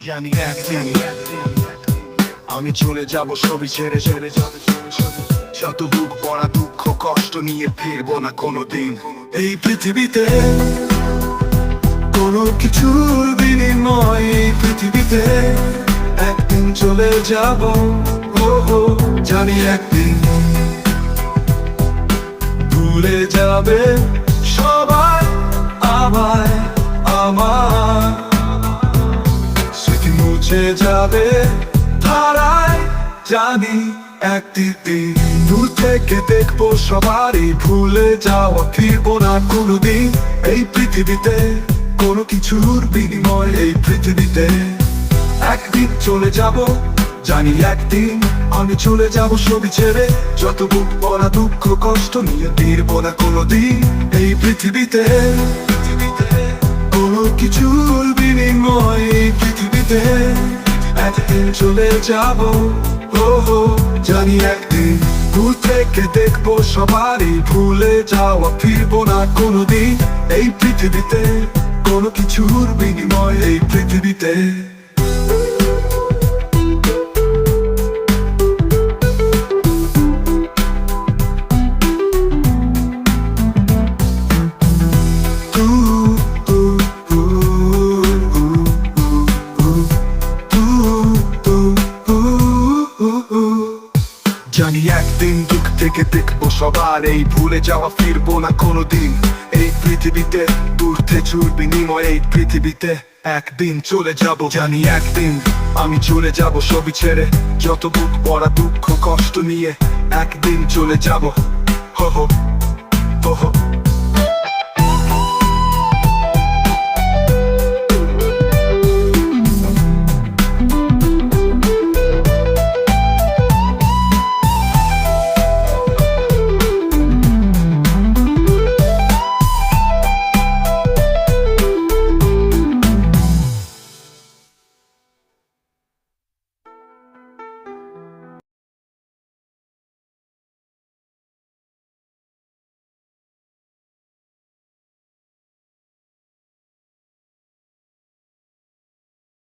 জানি একদিন আমি চলে যাব সবই ছেড়ে ছেড়ে যত বুক পড়া দুঃখ কষ্ট নিয়ে ফিরবো না কোনোদিন এই পৃথিবীতে। কোনো কিছুর বিনিময় এই পৃথিবীতে একদিন চলে যাব। জানি একদিন ভুলে যাবে সবাই আমায়, আমার স্মৃতি মুছে যাবে ধারায়। জানি একদিন দূর থেকে দেখবো সবারই ভুলে যাওয়া, ফিরবো না কোনোদিন এই পৃথিবীতে। কোনো কিছুর বিনিময় এই পৃথিবীতে একদিন চলে যাব। জানি একদিন আমি চলে যাব সবই ছেড়ে, যত বুক ভরা দুঃখ কষ্ট নিয়ে ফিরবো না কোনোদিন এই পৃথিবীতে। কোনো কিছুর বিনিময় এই পৃথিবীতে একদিন চলে যাব। জানি একদিন দূর থেকে দেখবো সবারই ভুলে যাওয়া, ফিরবো না কোনোদিন এই পৃথিবীতে। কোনো কিছুর বিনিময় এই পৃথিবীতে। জানি একদিন দুঃখ থেকে দেখবো সবার এই ভুলে যাওয়া, ফিরবো না কোনোদিন এই পৃথিবীতে। দূর থেকে বিনিময় এই পৃথিবীতে একদিন চলে যাব। জানি একদিন আমি চলে যাব সবই ছেড়ে, যত বুক পড়া দুঃখ কষ্ট নিয়ে একদিন চলে যাব। হো হো হো হো।